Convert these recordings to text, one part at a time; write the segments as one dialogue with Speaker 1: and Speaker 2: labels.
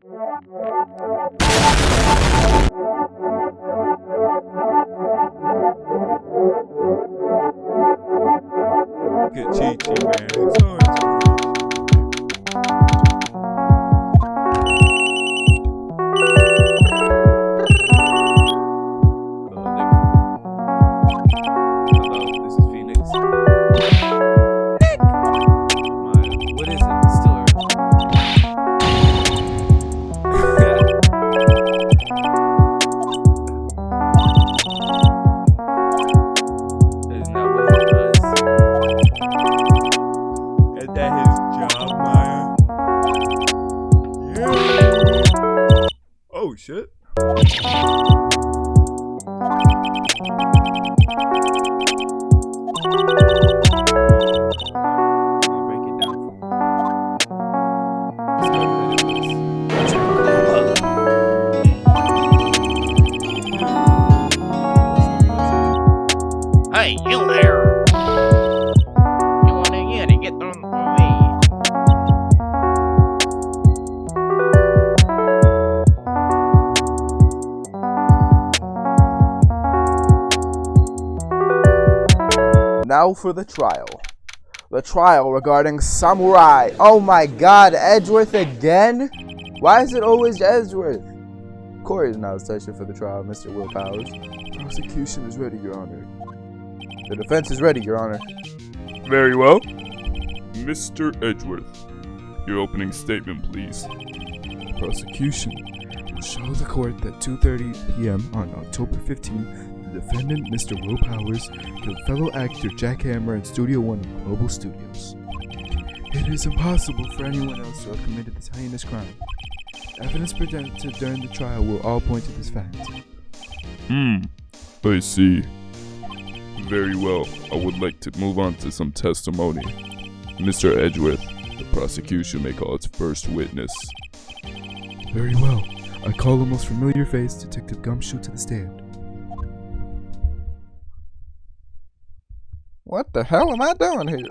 Speaker 1: Good Chi-Chi, man. It's always Hello, Nick. Hello, this is Phoenix. Nick! Maya, what is it? It's still early. Isn't that what he does? Is that his job, Maya? Yeah. Oh, shit. I'll break it down for you.
Speaker 2: Hey, you there! You want to get on me?
Speaker 3: Now for the trial. The trial regarding Samurai. Oh my god, Edgeworth again? Why is it always Edgeworth? Court is now session for the trial, Mr. Will Powers. Prosecution is ready, Your Honor. The defense is ready, Your Honor.
Speaker 1: Very well. Mr. Edgeworth, your opening statement, please.
Speaker 4: The prosecution will show the court that 2:30 p.m. on October 15th, the defendant, Mr. Will Powers, killed fellow actor Jack Hammer in Studio One of Global Studios. It is impossible for anyone else to have committed this heinous crime. Evidence presented during the trial will all point to this fact.
Speaker 1: I see. Very well. I would like to move on to some testimony. Mr. Edgeworth, the prosecution may call its first witness.
Speaker 4: Very well. I call the most familiar face, Detective Gumshoe, to the stand.
Speaker 3: What the hell am I doing here?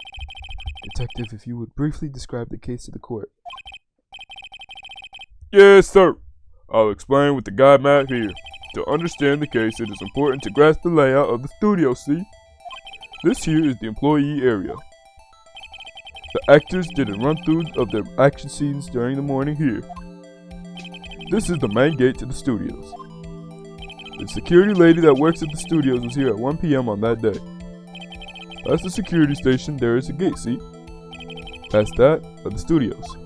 Speaker 4: Detective, if you would briefly describe the case to the court.
Speaker 1: Yes, sir. I'll explain with the guide map here. To understand the case, it is important to grasp the layout of the studio, see? This here is the employee area. The actors did a run-through of their action scenes during the morning here. This is the main gate to the studios. The security lady that works at the studios was here at 1 p.m. on that day. Past the security station, there is a gate, see? Past that are the studios.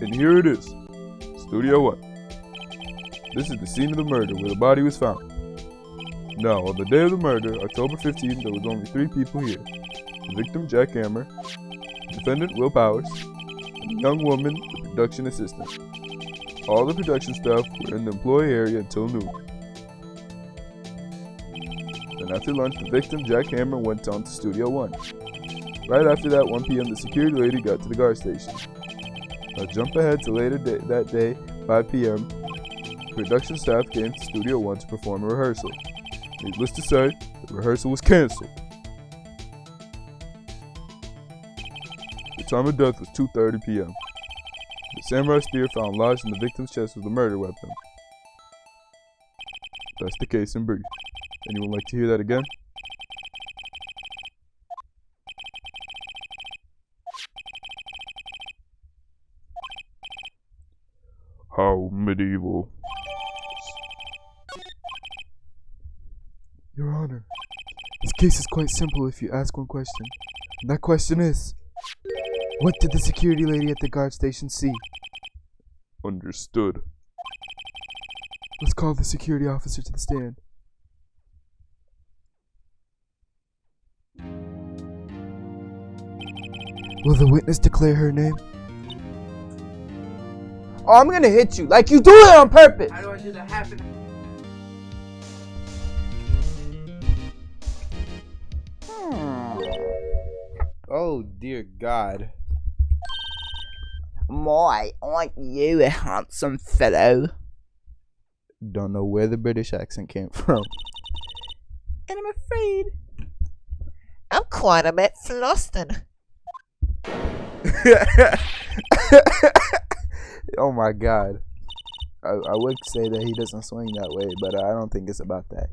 Speaker 1: And here it is, Studio 1. This is the scene of the murder where the body was found. Now, on the day of the murder, October 15th, there was only 3 people here. The victim, Jack Hammer, the defendant, Will Powers, and the young woman, the production assistant. All the production staff were in the employee area until noon. Then after lunch, the victim, Jack Hammer, went on to Studio 1. Right after that, 1 p.m., the security lady got to the guard station. Now jump ahead to later that day, 5 p.m., production staff came to Studio 1 to perform a rehearsal. Needless to say, the rehearsal was cancelled. The time of death was 2:30 p.m. The samurai spear found lodged in the victim's chest was the murder weapon. That's the case in brief. Anyone like to hear that again? How medieval.
Speaker 4: Your Honor, this case is quite simple if you ask one question. And that question is, what did the security lady at the guard station see?
Speaker 1: Understood.
Speaker 4: Let's call the security officer to the stand. Will the witness declare her name?
Speaker 3: Oh, I'm gonna hit you like you do it on purpose!
Speaker 2: How do I do the happen?
Speaker 3: Oh dear God.
Speaker 5: My, aren't you a handsome fellow?
Speaker 3: Don't know where the British accent came from.
Speaker 5: And I'm afraid I'm quite a bit flustered.
Speaker 3: Oh my god. I would say that he doesn't swing that way, but I don't think it's about that.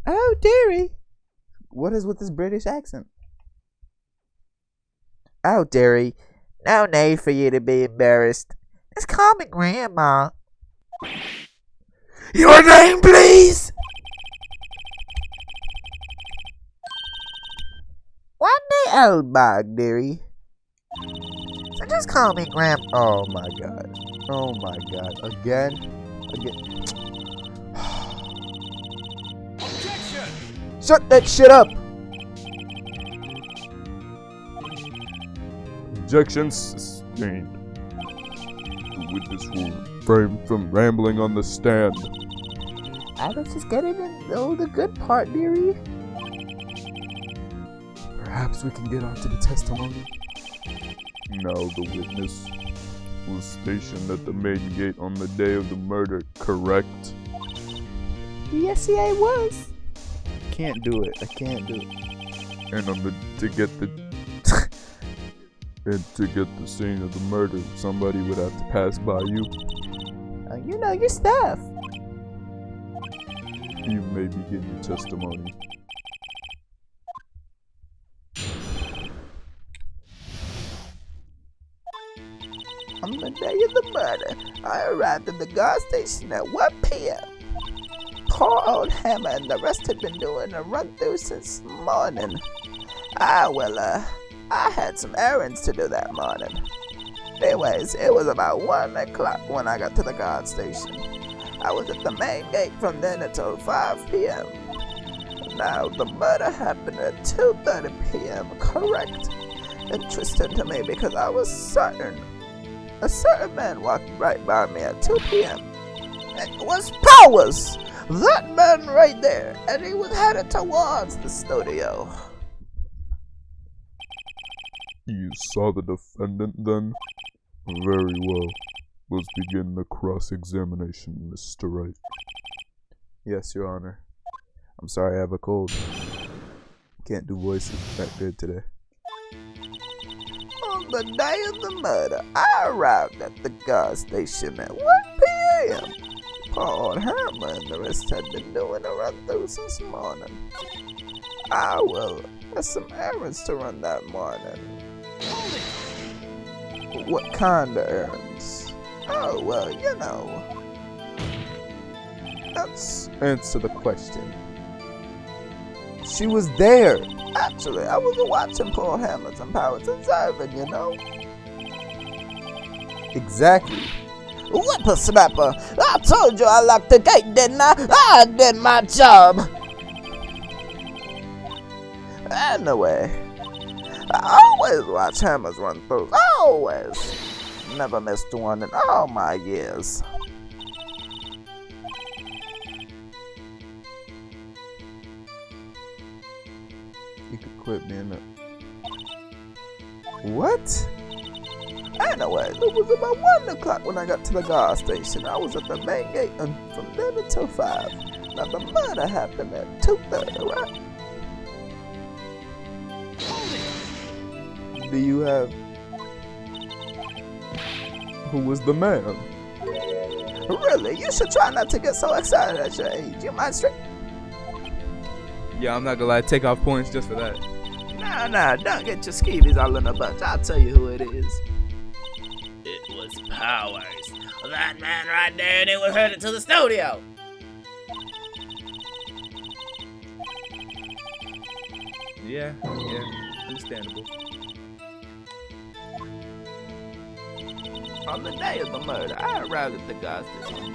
Speaker 3: Oh, dearie. What is with this British accent?
Speaker 5: Oh, dearie, no need for you to be embarrassed. Just call me Grandma.
Speaker 3: Your name, please?
Speaker 5: Rodney Elbog, dearie. So just call me Grandma.
Speaker 3: Oh my god. Oh my god. Again? Shut that shit up!
Speaker 1: Objection sustained. The witness will refrain from rambling on the stand.
Speaker 5: I was just getting to know the good part, dearie.
Speaker 4: Perhaps we can get on to the testimony.
Speaker 1: Now the witness was stationed at the main gate on the day of the murder, correct?
Speaker 5: Yes, I was.
Speaker 3: Can't do it. I can't do it.
Speaker 1: And to get the scene of the murder, somebody would have to pass by you.
Speaker 5: Oh, you know your stuff.
Speaker 1: You may begin your testimony.
Speaker 5: On the day of the murder, I arrived at the gas station at 1 p.m. Poor old Hammer and the rest had been doing a run-through since morning. I had some errands to do that morning. Anyways, it was about 1 o'clock when I got to the gas station. I was at the main gate from then until 5 p.m. Now, the murder happened at 2:30 p.m., correct? Interesting to me because I was certain a certain man walked right by me at 2 p.m. It was Powers! That man right there, and he was headed towards the studio.
Speaker 1: You saw the defendant then? Very well. Let's begin the cross-examination, Mr. Wright.
Speaker 3: Yes, Your Honor. I'm sorry, I have a cold. Can't do voices that good today.
Speaker 5: On the day of the murder, I arrived at the gas station at 1 p.m. Paul Hammer and the rest had been doing a run-through since morning. I had some errands to run that morning.
Speaker 3: What kind of errands?
Speaker 5: Oh, well, you know.
Speaker 3: Let's answer the question. She was there.
Speaker 5: Actually, I was watching Paul Hammer and Powers observing, you know.
Speaker 3: Exactly.
Speaker 5: Whippersnapper! I told you I locked the gate, didn't I? I did my job! Anyway, I always watch Hammers run through. Always! Never missed one in all my years.
Speaker 3: You could quit being a... What?
Speaker 5: Anyway, it was about 1 o'clock when I got to the gas station. I was at the main gate and from then until 5. Now the murder happened at 2:30, right?
Speaker 3: Do you have... Who was the man?
Speaker 5: Really? You should try not to get so excited at your age. You might straight...
Speaker 6: Yeah, I'm not gonna lie, take off points just for that.
Speaker 5: Nah, don't get your skeevies all in a bunch. I'll tell you who it is.
Speaker 2: It was Powers. That man right there, and he was headed to the studio.
Speaker 6: Yeah, understandable.
Speaker 5: On the day of the murder, I arrived at the gas station.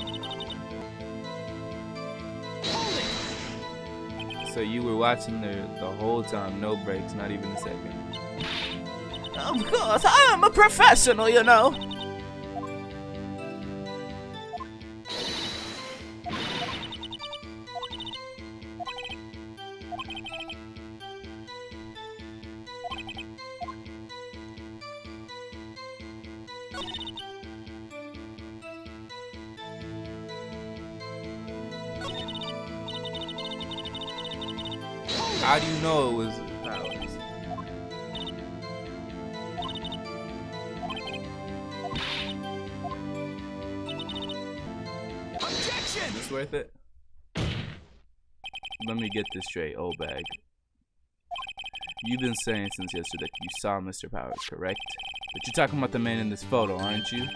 Speaker 6: So you were watching the whole time, no breaks, not even a second.
Speaker 5: Of course, I am a professional, you know.
Speaker 6: How do you know it was Powers? this worth it? Let me get this straight, old bag. You've been saying since yesterday that you saw Mr. Powers, correct? But you're talking about the man in this photo, aren't you?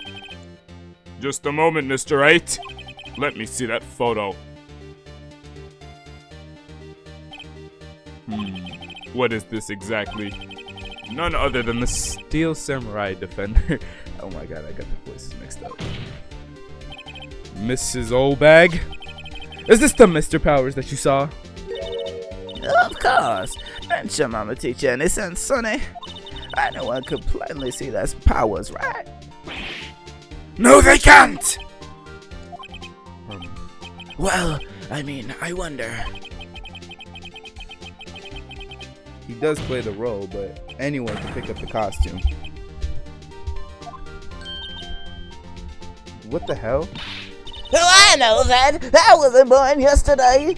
Speaker 1: Just a moment, Mr. 8. Let me see that photo. What is this exactly? None other than the Steel Samurai Defender. Oh my god, I got the voices mixed up. Mrs. Olbag? Is this the Mr. Powers that you saw?
Speaker 5: Of course. Ain't your mama teach you any sense, sonny? Anyone could plainly see that's Powers, right?
Speaker 1: No, they can't!
Speaker 5: Well, I mean, I wonder.
Speaker 3: He does play the role, but anyone can pick up the costume. What the hell?
Speaker 5: Oh, I know that! I wasn't born yesterday!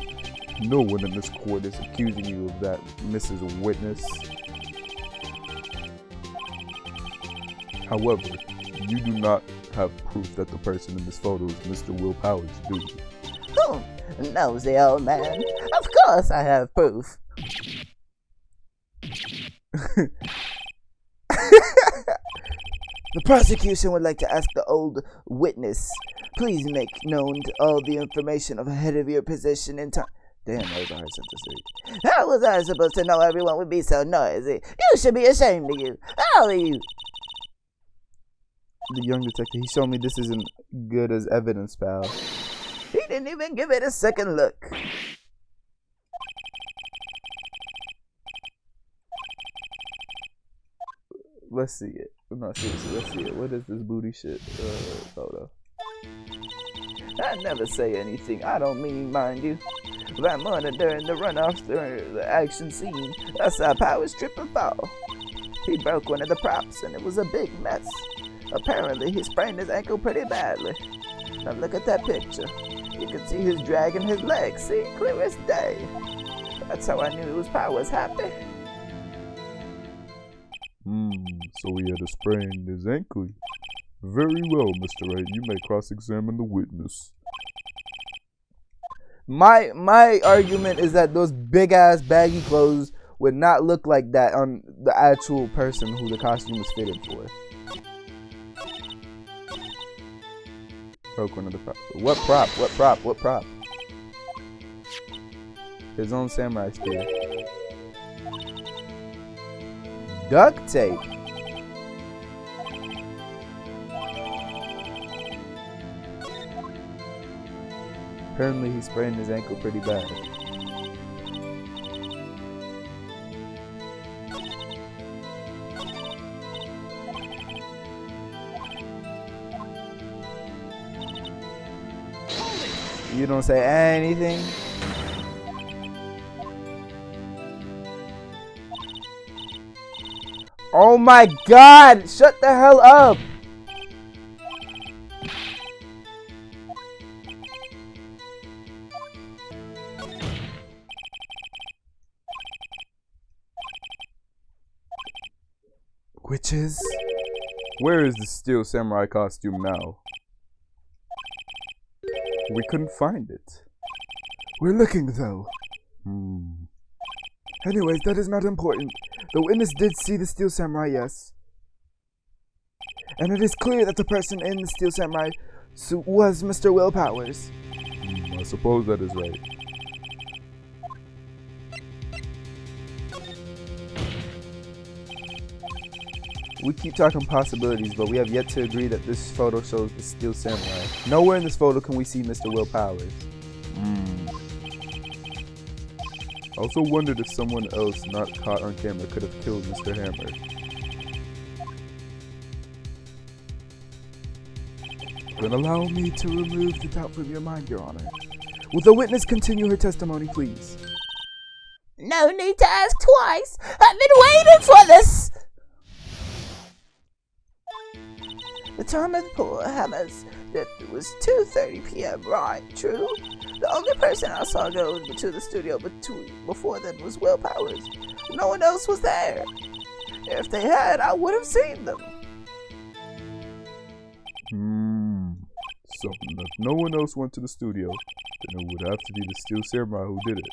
Speaker 3: No one in this court is accusing you of that, Mrs. Witness. However, you do not have proof that the person in this photo is Mr. Will Powers, do you?
Speaker 5: Oh, nosy old man. Of course I have proof. The prosecution would like to ask the old witness, please make known all the information ahead of your position in time. Damn, that was a hard sentence to read. How was I supposed to know everyone would be so noisy? You should be ashamed of you. All of you.
Speaker 3: The young detective, he showed me this isn't good as evidence, pal.
Speaker 5: He didn't even give it a second look.
Speaker 3: Let's see it. No, seriously, let's see it. What is this booty shit photo?
Speaker 5: I never say anything I don't mean, mind you. That morning during the runoff during the action scene, I saw Powers trip and fall. He broke one of the props and it was a big mess. Apparently he sprained his ankle pretty badly. Now look at that picture. You can see he's dragging his legs, see? Clear as day. That's how I knew it was Powers happy.
Speaker 1: So he had a sprain in his ankle. Very well, Mr. 8. You may cross-examine the witness.
Speaker 3: My argument is that those big ass baggy clothes would not look like that on the actual person who the costume was fitted for. Broke one of the props. What prop? What prop? What prop? His own samurai spear. Duct tape. Apparently he sprained his ankle pretty bad. You don't say anything? Oh my god! Shut the hell up! Witches? Where is the Steel Samurai costume now? We couldn't find it. We're looking though. Anyways, that is not important. The witness did see the Steel Samurai, yes. And it is clear that the person in the Steel Samurai suit was Mr. Will Powers.
Speaker 1: I suppose that is right.
Speaker 3: We keep talking possibilities, but we have yet to agree that this photo shows the Steel Samurai. Nowhere in this photo can we see Mr. Will Powers.
Speaker 1: I also wondered if someone else not caught on camera could have killed Mr. Hammer.
Speaker 3: Then allow me to remove the doubt from your mind, Your Honor. Will the witness continue her testimony, please?
Speaker 5: No need to ask twice. I've been waiting for this. The time of poor Hammer's death was 2:30 p.m., right? True? The only person I saw go to the studio before then was Will Powers. No one else was there. If they had, I would have seen them.
Speaker 1: So, if no one else went to the studio, Then it would have to be the Steel Samurai who did it.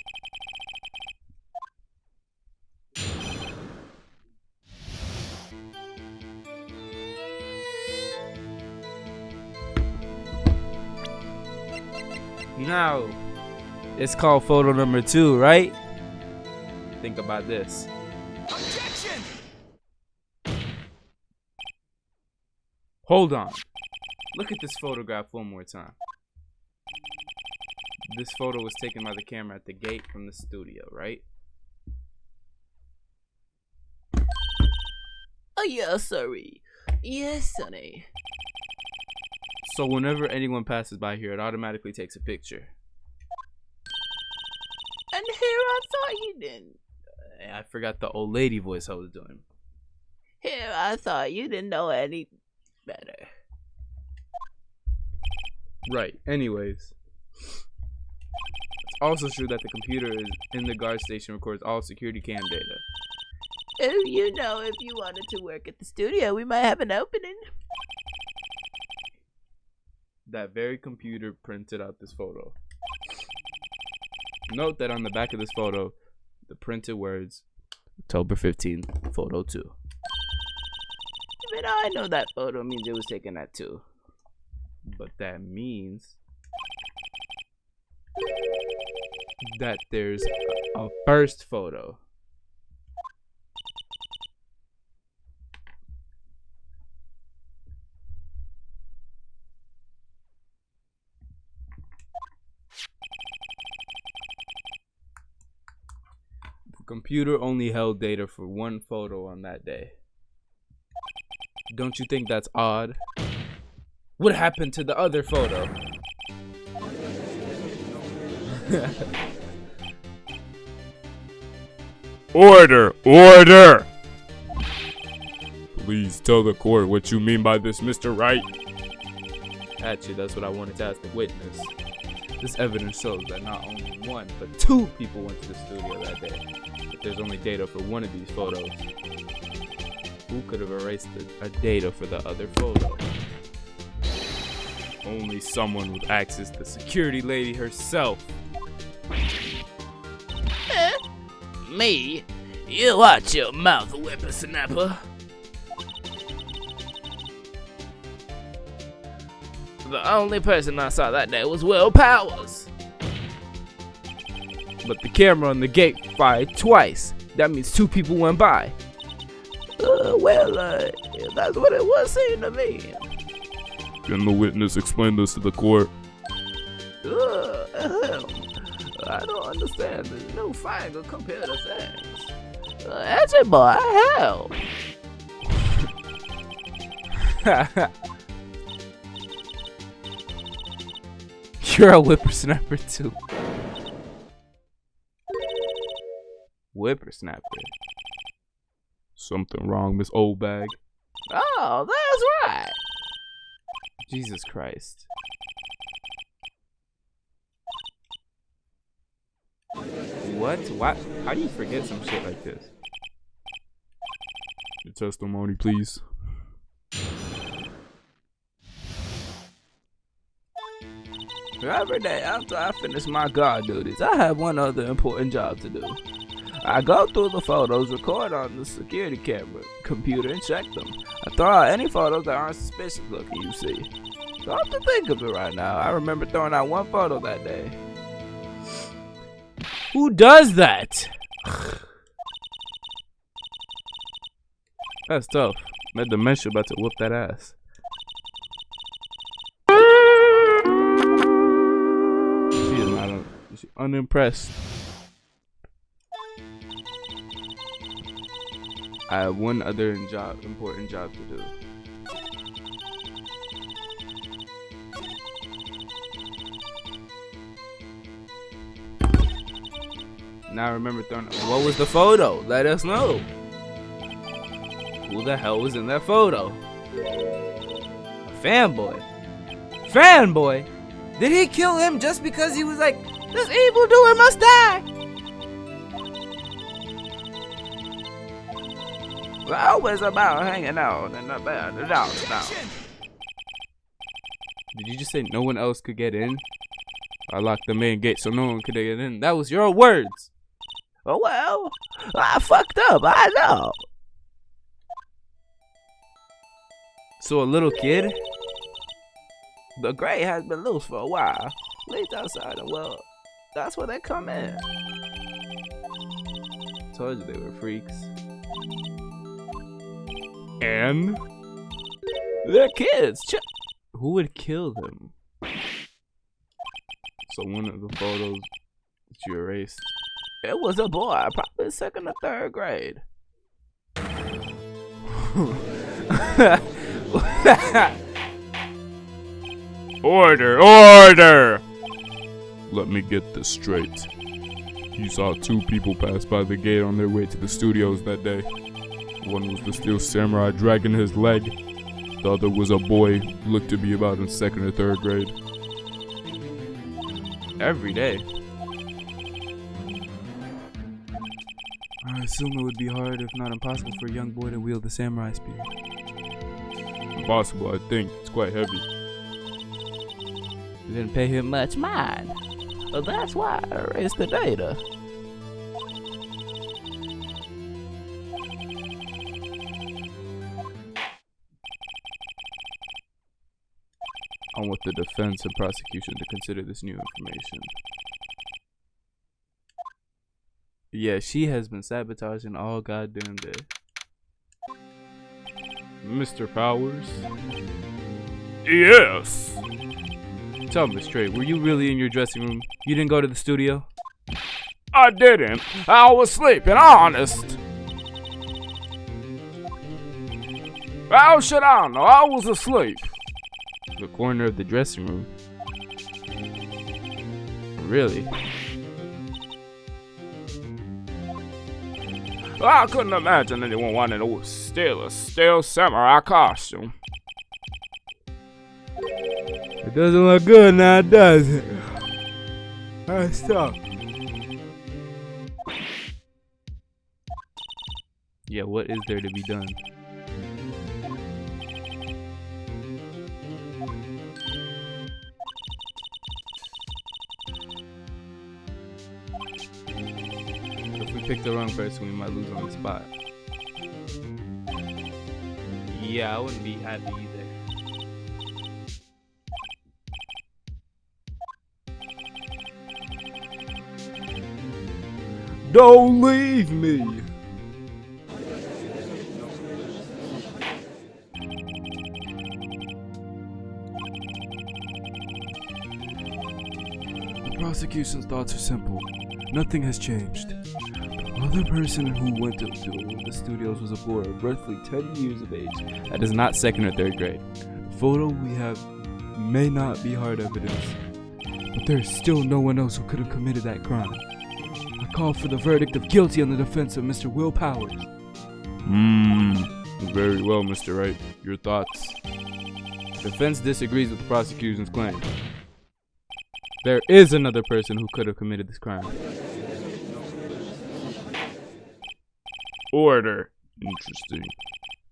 Speaker 6: Now, it's called photo number 2, right? Think about this.
Speaker 5: Objection!
Speaker 6: Hold on. Look at this photograph one more time. This photo was taken by the camera at the gate from the studio, right?
Speaker 2: Oh, yes, sorry. Yes, sonny.
Speaker 6: So whenever anyone passes by here, it automatically takes a picture.
Speaker 2: And here I thought you didn't.
Speaker 6: I forgot the old lady voice I was doing.
Speaker 2: Here I thought you didn't know any better.
Speaker 6: Right, anyways. It's also true that the computer in the guard station records all security cam data.
Speaker 2: Oh, you know, if you wanted to work at the studio, we might have an opening.
Speaker 6: That very computer printed out this photo. Note that on the back of this photo, the printed words, October 15th, photo 2.
Speaker 2: But I know that photo means it was taken at 2.
Speaker 6: But that means that there's a first photo. The computer only held data for one photo on that day. Don't you think that's odd? What happened to the other photo?
Speaker 1: Order! Order! Please tell the court what you mean by this, Mr. Wright.
Speaker 6: Actually, that's what I wanted to ask the witness. This evidence shows that not only one, but 2 people went to the studio that day. But there's only data for one of these photos. Who could have erased the data for the other photo? Only someone with access to the security lady herself.
Speaker 2: Me? You watch your mouth, whippersnapper. The only person I saw that day was Will Powers.
Speaker 6: But the camera on the gate fired twice. That means 2 people went by.
Speaker 2: That's what it was saying to me.
Speaker 1: Can the witness explain this to the court?
Speaker 2: I don't understand the newfangled computer things. That's it, boy. Hell.
Speaker 6: You're a whippersnapper too. Whippersnapper. Something wrong, Miss Oldbag.
Speaker 2: Oh, that's right.
Speaker 6: Jesus Christ. What? Why? How do you forget some shit like this?
Speaker 1: Your testimony, please.
Speaker 2: Every day after I finish my guard duties, I have one other important job to do. I go through the photos, record on the security camera computer, and check them. I throw out any photos that aren't suspicious looking, you see. So I have to think of it right now. I remember throwing out one photo that day.
Speaker 6: Who does that? That's tough. That dementia about to whoop that ass. She's unimpressed. I have one other important job to do. Now remember throwing. What was the photo? Let us know. Who the hell was in that photo? A fanboy. Fanboy? Did he kill him just because he was like, this evildoer must die?
Speaker 2: I was about hanging out in the bed downtown.
Speaker 6: Did you just say no one else could get in? I locked the main gate so no one could get in. That was your words.
Speaker 2: Oh, well, I fucked up, I know.
Speaker 6: So a little kid?
Speaker 2: The gray has been loose for a while. Leaked outside, and well, that's where they come in.
Speaker 6: Told you they were freaks.
Speaker 1: And?
Speaker 2: They're kids.
Speaker 6: Who would kill them? So one of the photos that you erased.
Speaker 2: It was a boy, probably 2nd or 3rd grade.
Speaker 1: Order! Order! Let me get this straight. You saw 2 people pass by the gate on their way to the studios that day. One was the Steel Samurai dragging his leg. The other was a boy who looked to be about in 2nd or 3rd grade.
Speaker 6: Every day.
Speaker 4: I assume it would be hard, if not impossible, for a young boy to wield the samurai spear.
Speaker 1: Impossible, I think. It's quite heavy.
Speaker 2: You didn't pay him much mind. Well, that's why I erased the data.
Speaker 6: I want the defense and prosecution to consider this new information. Yeah, she has been sabotaging all goddamn day.
Speaker 1: Mr. Powers? Yes!
Speaker 6: Tell me straight, were you really in your dressing room? You didn't go to the studio?
Speaker 1: I didn't. I was sleeping, honest. How should I know? I was asleep.
Speaker 6: The corner of the dressing room? Really?
Speaker 1: I couldn't imagine anyone wanting to steal a Steel Samurai costume.
Speaker 4: It doesn't look good now, does it? Alright, stop.
Speaker 6: Yeah, what is there to be done? If we pick the wrong person, we might lose on the spot. Yeah, I wouldn't be happy either.
Speaker 1: Don't leave me!
Speaker 4: The prosecution's thoughts are simple. Nothing has changed. The other person who went to the studios was a boy roughly 10 years of age.
Speaker 6: That is not 2nd or 3rd grade.
Speaker 4: The photo we have may not be hard evidence, but there is still no one else who could have committed that crime. I call for the verdict of guilty on the defense of Mr. Will Powers.
Speaker 1: Very well, Mr. Wright. Your thoughts?
Speaker 6: The defense disagrees with the prosecution's claim. There is another person who could have committed this crime.
Speaker 1: Order. Interesting.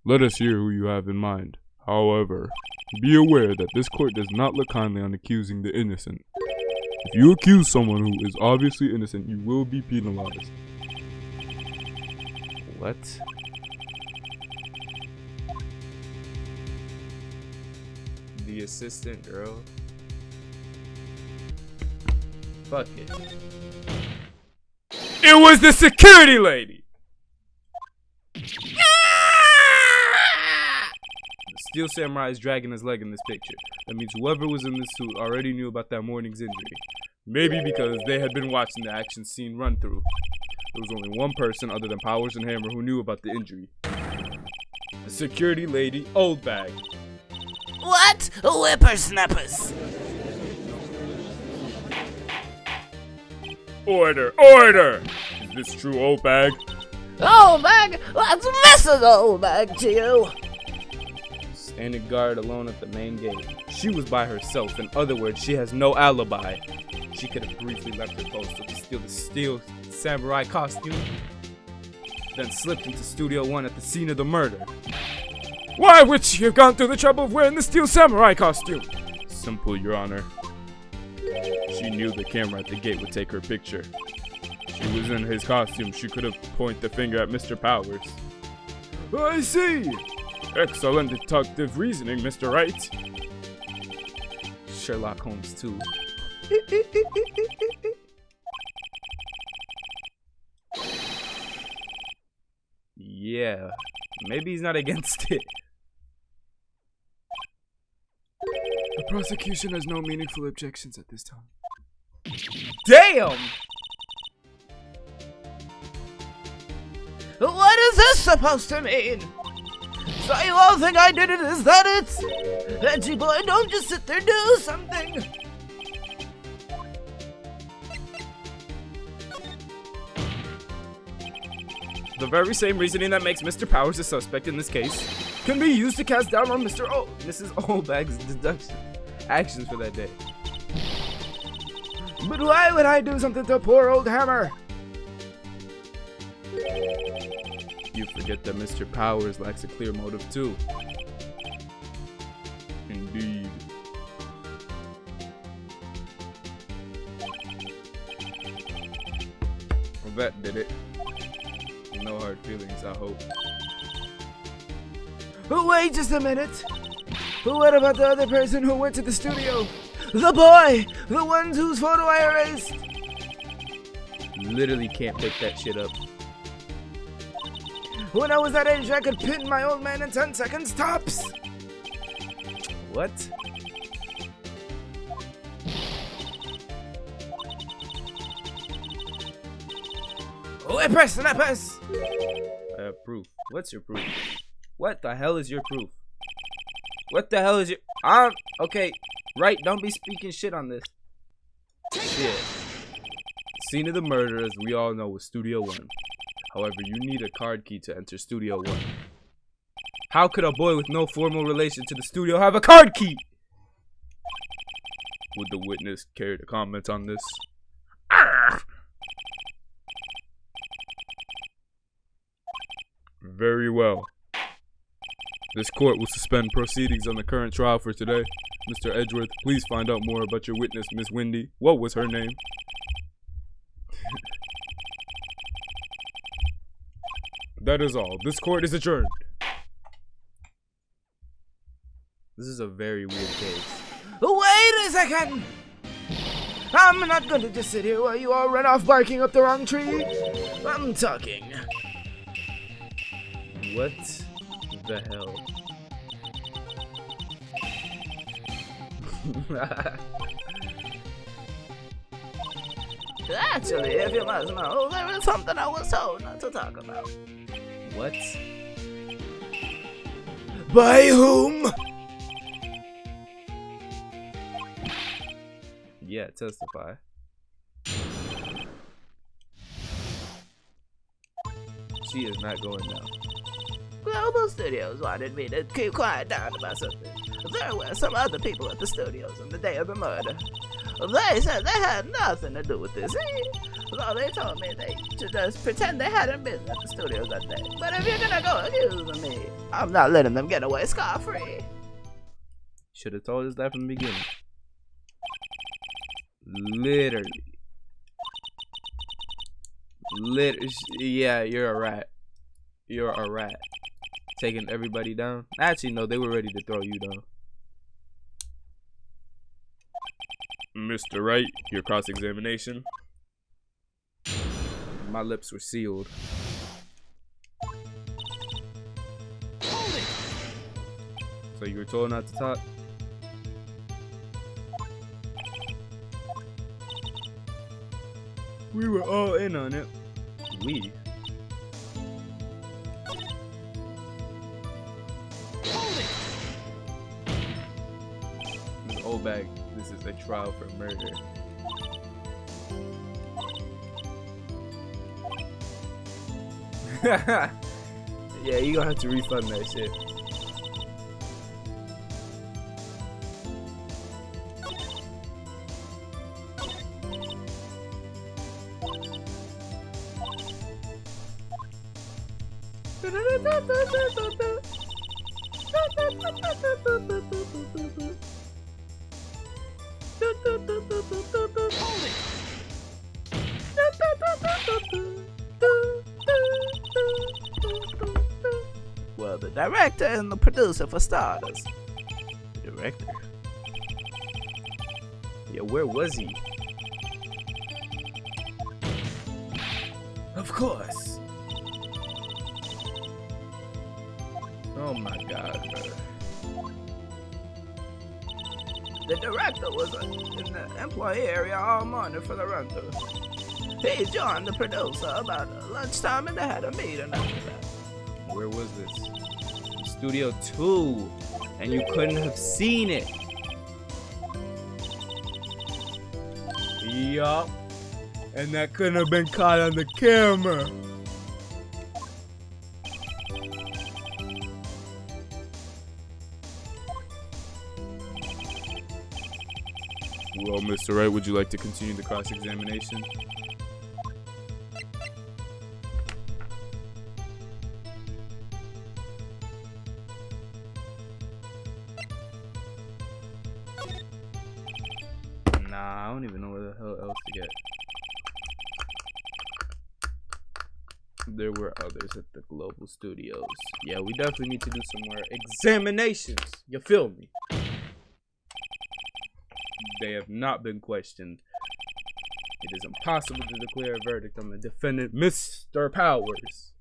Speaker 1: Let us hear who you have in mind. However, be aware that this court does not look kindly on accusing the innocent. If you accuse someone who is obviously innocent, you will be penalized.
Speaker 6: What? The assistant girl? Fuck it.
Speaker 1: It was the security lady!
Speaker 6: The Steel Samurai is dragging his leg in this picture. That means whoever was in this suit already knew about that morning's injury. Maybe because they had been watching the action scene run through. There was only one person other than Powers and Hammer who knew about the injury. The security lady, Old Bag.
Speaker 5: What? Whippersnappers!
Speaker 1: Order! Order! Is this true, Old Bag?
Speaker 5: Old Bag? That's Mrs. Old Bag to you!
Speaker 6: Standing guard alone at the main gate. She was by herself. In other words, she has no alibi. She could have briefly left her post to steal the Steel Samurai costume, then slipped into Studio 1 at the scene of the murder.
Speaker 1: Why would she have gone through the trouble of wearing the Steel Samurai costume? Simple, Your Honor.
Speaker 6: She knew the camera at the gate would take her picture. She was in his costume. She could have pointed the finger at Mr. Powers. I see! Excellent deductive reasoning, Mr. Wright. Sherlock Holmes, too. Yeah, maybe he's not against it.
Speaker 4: The prosecution has no meaningful objections at this time.
Speaker 6: Damn!
Speaker 2: What is this supposed to mean? So you all think I did it? Is that it? Edgy boy, don't just sit there, do something!
Speaker 6: The very same reasoning that makes Mr. Powers a suspect in this case can be used to cast down on Mrs. Oldbag's deduction actions for that day.
Speaker 2: But why would I do something to poor old Hammer?
Speaker 6: You forget that Mr. Powers lacks a clear motive too. Indeed. Well, that did it. No hard feelings, I hope.
Speaker 2: But wait just a minute. But what about the other person who went to the studio? The boy! The one whose photo I erased!
Speaker 6: Literally can't pick that shit up.
Speaker 2: When I was that age, I could pin my old man in 10 seconds tops!
Speaker 6: What?
Speaker 2: Whippersnappers!
Speaker 6: I have proof. What's your proof? What the hell is your proof? What the hell is your... okay. Right, don't be speaking shit on this. Shit. Scene of the murder, as we all know, was Studio 1. However, you need a card key to enter Studio 1. How could a boy with no formal relation to the studio have a card key? Would the witness care to comment on this? Very well. This court will suspend proceedings on the current trial for today. Mr. Edgeworth, please find out more about your witness, Miss Wendy. What was her name? That is all. This court is adjourned. This is a very weird case.
Speaker 2: Wait a second! I'm not going to just sit here while you all run off barking up the wrong tree. I'm talking.
Speaker 6: What the hell?
Speaker 5: Actually, if you must know, there is something I was told not to talk about.
Speaker 6: What?
Speaker 2: By whom?
Speaker 6: Yeah, testify. She is not going down.
Speaker 5: Global Studios wanted me to keep quiet down about something. There were some other people at the studios on the day of the murder. They said they had nothing to do with this. So they told me they should just pretend they hadn't been at the studios that day. But if you're gonna go accusing me, I'm not letting them get away scot-free.
Speaker 6: Should have told us that from the beginning. Literally. Yeah, you're a rat. You're a rat. Taking everybody down. Actually, no, they were ready to throw you down. Mr. Wright, your cross-examination. My lips were sealed. So you were told not to talk? We were all in on it. We? Ms. Oldbag, this is a trial for murder. Yeah, you gonna have to refund that shit.
Speaker 2: Well, the director and the producer for starters.
Speaker 6: The director? Yeah, where was he? Of course. Oh my god, bro.
Speaker 2: The director was in the employee area all morning for the run-through. He joined the producer about lunchtime and they had a meeting after that.
Speaker 6: Where was this? Studio 2. And you couldn't have seen it. Yup. And that couldn't have been caught on the camera. Well, Mr. Wright, would you like to continue the cross-examination? Nah, I don't even know where the hell else to get. There were others at the Global Studios. Yeah, we definitely need to do some more examinations. You feel me? They have not been questioned. It is impossible to declare a verdict on the defendant, Mr. Powers.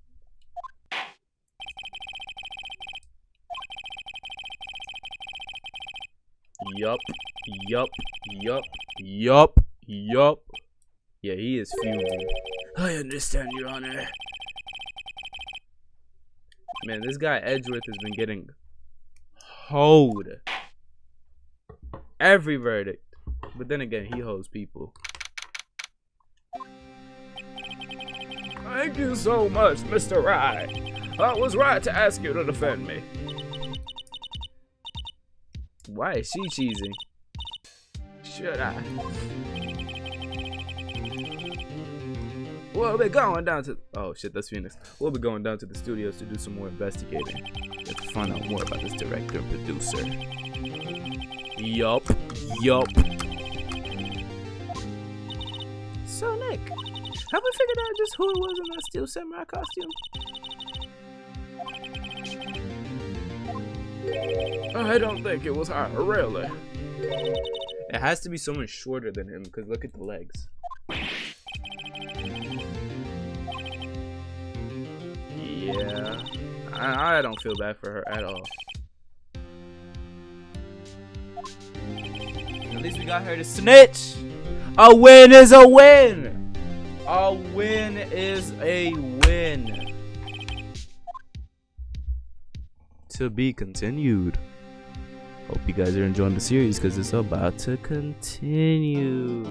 Speaker 6: Yup. Yeah, he is fuming.
Speaker 2: I understand, Your Honor.
Speaker 6: Man, this guy Edgeworth has been getting hoed. Every verdict. But then again, he hoes people.
Speaker 2: Thank you so much, Mr. Wright. I was right to ask you to defend me.
Speaker 6: Why is she cheesing?
Speaker 2: Should I? We'll be going down to...
Speaker 6: Oh shit, that's Phoenix. We'll be going down to the studios to do some more investigating. To find out more about this director and producer. Yup.
Speaker 2: So, Nick, have we figured out just who it was in that Steel Samurai costume? I don't think it was her, really.
Speaker 6: It has to be someone shorter than him, because look at the legs. Yeah. I don't feel bad for her at all. At least we got her to snitch. A win is a win. A win is a win. To be continued. Hope you guys are enjoying the series because it's about to continue.